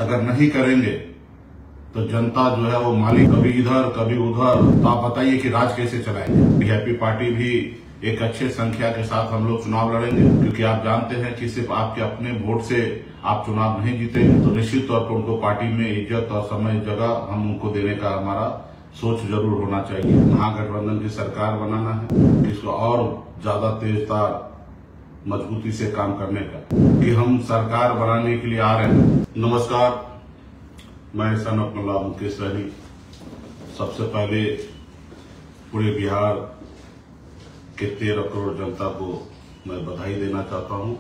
अगर नहीं करेंगे तो जनता जो है वो मालिक कभी इधर कभी उधर, तो आप बताइए कि राज कैसे चलाएंगे। बीजेपी पार्टी भी एक अच्छे संख्या के साथ हम लोग चुनाव लड़ेंगे, क्योंकि आप जानते हैं कि सिर्फ आपके अपने वोट से आप चुनाव नहीं जीतेंगे। तो निश्चित तौर पर उनको पार्टी में इज्जत और समय जगह हम उनको देने का हमारा सोच जरूर होना चाहिए। महागठबंधन की सरकार बनाना है, इसको और ज्यादा तेजतार मजबूती से काम करने का, कि हम सरकार बनाने के लिए आ रहे हैं। नमस्कार, मैं सनत मल्ला मुकेश सहनी सबसे पहले पूरे बिहार के 13 करोड़ जनता को मैं बधाई देना चाहता हूं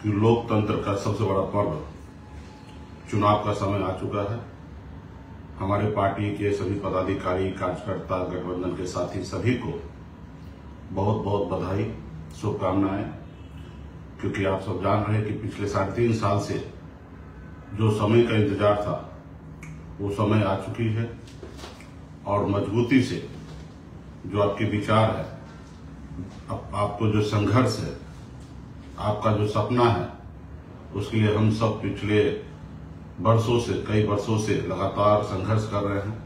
कि लोकतंत्र का सबसे बड़ा पर्व चुनाव का समय आ चुका है। हमारे पार्टी के सभी पदाधिकारी, कार्यकर्ता, गठबंधन के साथी सभी को बहुत बहुत बधाई, शुभकामनाएं, क्योंकि आप सब जान रहे हैं कि पिछले 3.5 साल से जो समय का इंतजार था वो समय आ चुकी है, और मजबूती से जो आपके विचार है, आपको जो संघर्ष है, आपका जो सपना है, उसके लिए हम सब पिछले वर्षों से, कई वर्षों से लगातार संघर्ष कर रहे हैं।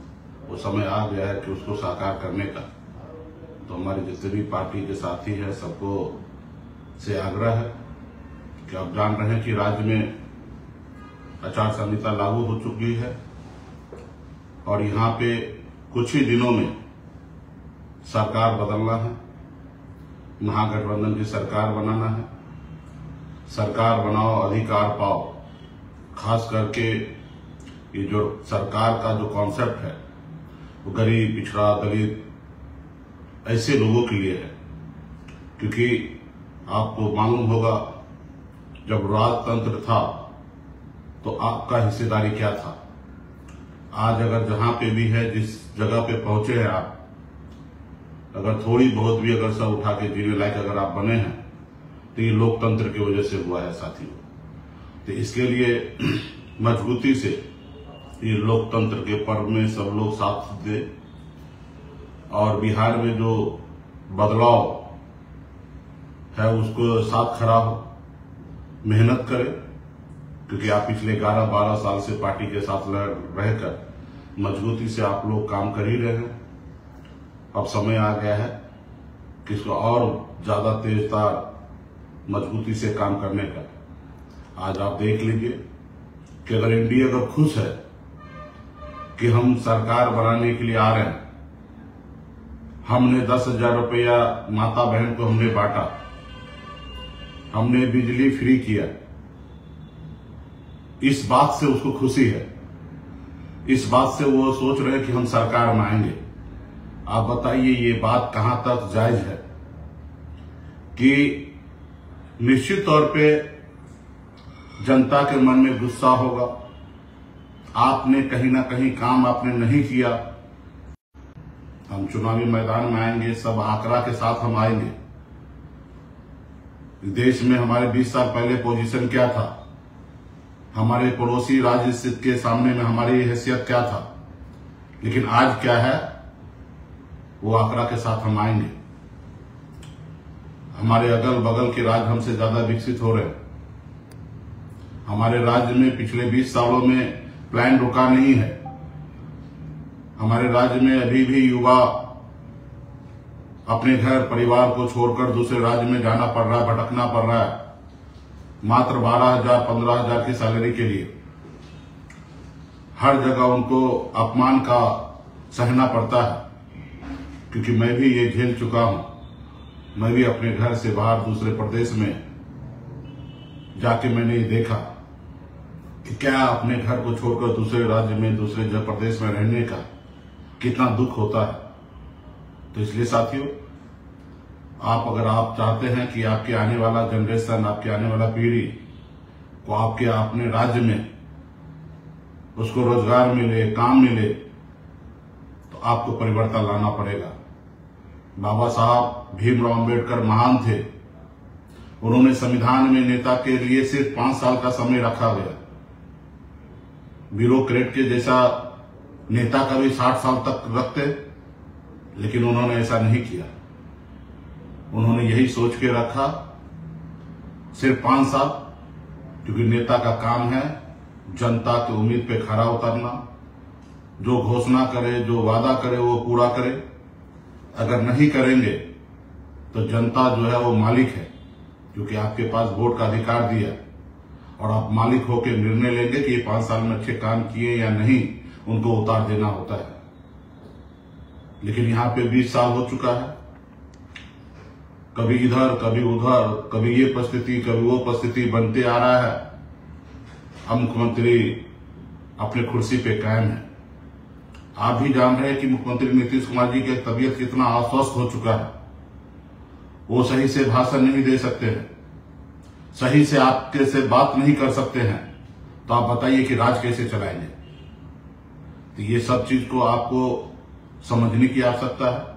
वो समय आ गया है कि उसको साकार करने का। तो हमारे जितने भी पार्टी के साथी हैं, सबको से आग्रह है कि आप जान रहे हैं कि राज्य में आचार संहिता लागू हो चुकी है, और यहाँ पे कुछ ही दिनों में सरकार बदलना है, महागठबंधन की सरकार बनाना है। सरकार बनाओ, अधिकार पाओ। खास करके ये जो सरकार का जो कॉन्सेप्ट है वो गरीब, पिछड़ा, दलित ऐसे लोगों के लिए है, क्योंकि आपको मालूम होगा जब राजतंत्र था तो आपका हिस्सेदारी क्या था। आज अगर जहां पे भी है, जिस जगह पे पहुंचे हैं आप, अगर थोड़ी बहुत भी अगर सब उठा के जीने लायक अगर आप बने हैं, तो ये लोकतंत्र की वजह से हुआ है साथियों। तो इसके लिए मजबूती से ये लोकतंत्र के पर्व में सब लोग साथ दे, और बिहार में जो बदलाव है उसको साथ खड़ा हो, मेहनत करें, क्योंकि आप पिछले 11-12 साल से पार्टी के साथ रहकर मजबूती से आप लोग काम कर ही रहे हैं। अब समय आ गया है कि इसको और ज्यादा तेजतार मजबूती से काम करने का। आज आप देख लीजिए कि अगर इंडिया अगर खुश है कि हम सरकार बनाने के लिए आ रहे हैं, हमने 10,000 रुपया माता बहन को हमने बांटा, हमने बिजली फ्री किया, इस बात से उसको खुशी है, इस बात से वो सोच रहे हैं कि हम सरकार में आएंगे। आप बताइए ये बात कहां तक जायज है कि निश्चित तौर पे जनता के मन में गुस्सा होगा, आपने कहीं ना कहीं काम आपने नहीं किया। हम चुनावी मैदान में आएंगे, सब आंकड़ा के साथ हम आएंगे। देश में हमारे 20 साल पहले पोजीशन क्या था, हमारे पड़ोसी राज्य के सामने में हमारी हैसियत क्या था, लेकिन आज क्या है वो आंकड़ा के साथ हम आएंगे। हमारे अगल बगल के राज्य हमसे ज्यादा विकसित हो रहे हैं। हमारे राज्य में पिछले 20 सालों में प्लान रुका नहीं है। हमारे राज्य में अभी भी युवा अपने घर परिवार को छोड़कर दूसरे राज्य में जाना पड़ रहा है, भटकना पड़ रहा है, मात्र 12,000, 15,000 की सैलरी के लिए। हर जगह उनको अपमान का सहना पड़ता है, क्योंकि मैं भी ये झेल चुका हूं। मैं भी अपने घर से बाहर दूसरे प्रदेश में जाके मैंने ये देखा कि क्या अपने घर को छोड़कर दूसरे राज्य में, दूसरे प्रदेश में रहने का कितना दुख होता है। तो इसलिए साथियों, अगर आप चाहते हैं कि आपके आने वाला जनरेशन, आपके आने वाला पीढ़ी को आपके अपने राज्य में उसको रोजगार मिले, काम मिले, तो आपको परिवर्तन लाना पड़ेगा। बाबा साहब भीमराव अंबेडकर महान थे। उन्होंने संविधान में नेता के लिए सिर्फ 5 साल का समय रखा गया। ब्यूरोक्रेट के जैसा नेता का भी 60 साल तक रखते, लेकिन उन्होंने ऐसा नहीं किया। उन्होंने यही सोच के रखा सिर्फ 5 साल, क्योंकि नेता का काम है जनता की उम्मीद पे खरा उतरना, जो घोषणा करे, जो वादा करे वो पूरा करे। अगर नहीं करेंगे तो जनता जो है वो मालिक है, क्योंकि आपके पास वोट का अधिकार दिया और आप मालिक होकर निर्णय लेंगे कि ये 5 साल में अच्छे काम किए या नहीं, उनको उतार देना होता है। लेकिन यहाँ पे 20 साल हो चुका है, कभी इधर कभी उधर, कभी ये परिस्थिति कभी वो परिस्थिति बनते आ रहा है। अब मुख्यमंत्री अपने कुर्सी पे कायम है। आप भी जान रहे हैं कि मुख्यमंत्री नीतीश कुमार जी की तबीयत कितना अस्वस्थ हो चुका है। वो सही से भाषण नहीं दे सकते हैं, सही से आपके से बात नहीं कर सकते हैं, तो आप बताइए कि राज कैसे चलाएंगे। तो ये सब चीज को आपको समझने की आवश्यकता है।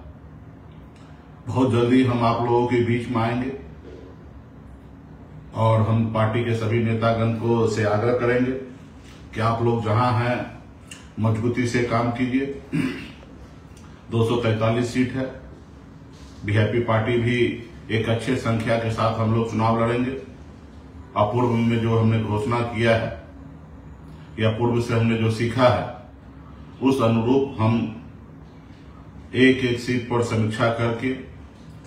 बहुत जल्दी हम आप लोगों के बीच में आएंगे और हम पार्टी के सभी नेतागण को से आग्रह करेंगे कि आप लोग जहां हैं मजबूती से काम कीजिए। 243 सीट है। वीआईपी पार्टी भी एक अच्छे संख्या के साथ हम लोग चुनाव लड़ेंगे। अपूर्व में जो हमने घोषणा किया है या पूर्व से हमने जो सीखा है, उस अनुरूप हम एक एक सीट पर समीक्षा करके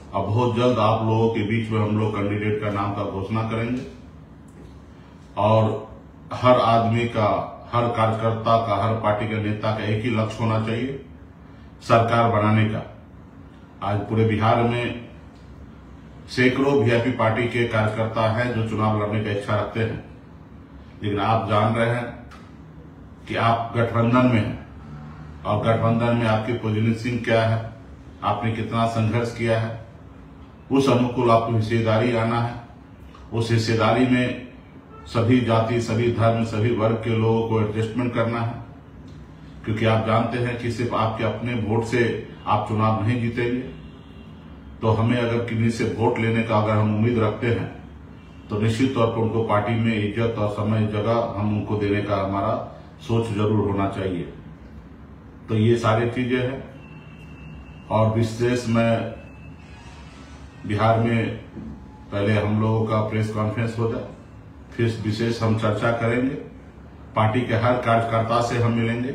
अब बहुत जल्द आप लोगों के बीच में हम लोग कैंडिडेट का नाम का घोषणा करेंगे। और हर आदमी का, हर कार्यकर्ता का, हर पार्टी के नेता का एक ही लक्ष्य होना चाहिए, सरकार बनाने का। आज पूरे बिहार में सैकड़ों वीआईपी पार्टी के कार्यकर्ता हैं जो चुनाव लड़ने का इच्छा रखते हैं, लेकिन आप जान रहे हैं कि आप गठबंधन में हैं और गठबंधन में आपकी पोजीशनिंग क्या है, आपने कितना संघर्ष किया है, उस अनुकूल आपको हिस्सेदारी आना है। उस हिस्सेदारी में सभी जाति, सभी धर्म, सभी वर्ग के लोगों को एडजस्टमेंट करना है, क्योंकि आप जानते हैं कि सिर्फ आपके अपने वोट से आप चुनाव नहीं जीतेंगे। तो हमें अगर किसी से वोट लेने का अगर हम उम्मीद रखते हैं तो निश्चित तौर पर उनको पार्टी में इज्जत और समय, जगह हम उनको देने का हमारा सोच जरूर होना चाहिए। तो ये सारी चीजें हैं। और विशेष में बिहार में पहले हम लोगों का प्रेस कॉन्फ्रेंस हो जाए, फिर विशेष हम चर्चा करेंगे। पार्टी के हर कार्यकर्ता से हम मिलेंगे।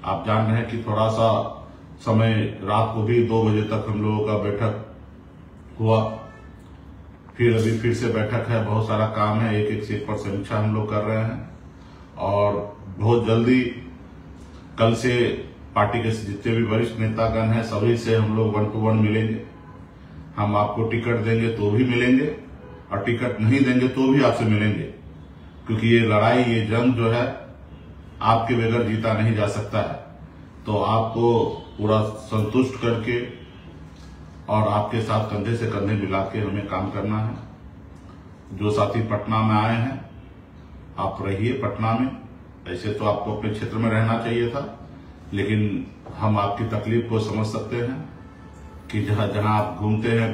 आप जान रहे हैं कि थोड़ा सा समय रात को भी 2 बजे तक हम लोगों का बैठक हुआ, फिर अभी फिर से बैठक है। बहुत सारा काम है, एक एक सीट पर समीक्षा हम लोग कर रहे हैं और बहुत जल्दी कल से पार्टी के जितने भी वरिष्ठ नेतागण हैं सभी से हम लोग 1 to 1 मिलेंगे। हम आपको टिकट देंगे तो भी मिलेंगे और टिकट नहीं देंगे तो भी आपसे मिलेंगे, क्योंकि ये लड़ाई, ये जंग जो है आपके बगैर जीता नहीं जा सकता है। तो आपको पूरा संतुष्ट करके और आपके साथ कंधे से कंधे मिला के हमें काम करना है। जो साथी पटना में आए हैं, आप रहिए पटना में। ऐसे तो आपको अपने क्षेत्र में रहना चाहिए था, लेकिन हम आपकी तकलीफ को समझ सकते हैं कि जहां जहां आप घूमते हैं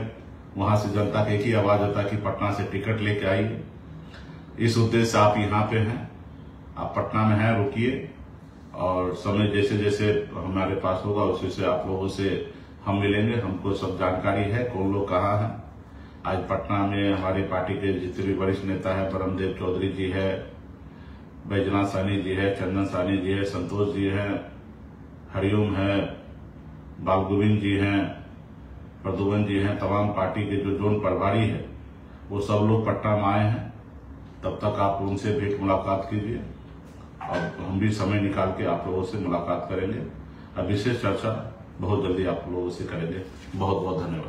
वहां से जनता की एक ही आवाज होता है कि पटना से टिकट लेके आइए। इस उद्देश्य से आप यहाँ पे हैं, आप पटना में हैं, रुकिए और समय जैसे जैसे हमारे पास होगा उसी से आप लोगों से हम मिलेंगे। हमको सब जानकारी है कौन लोग कहाँ हैं। आज पटना में हमारी पार्टी के जितने भी वरिष्ठ नेता है, ब्रह्मदेव चौधरी जी है, बैजनाथ साहनी जी है, चंदन साहनी जी है, संतोष जी है, हरिओम है, बाल गोविंद जी हैं, प्रदुमन जी हैं, तमाम पार्टी के जो जोन प्रभारी है वो सब लोग पटना में आए हैं। तब तक आप उनसे भेंट मुलाकात कीजिए और हम भी समय निकाल के आप लोगों से मुलाकात करेंगे। अब विशेष चर्चा बहुत जल्दी आप लोगों से करेंगे। बहुत बहुत धन्यवाद।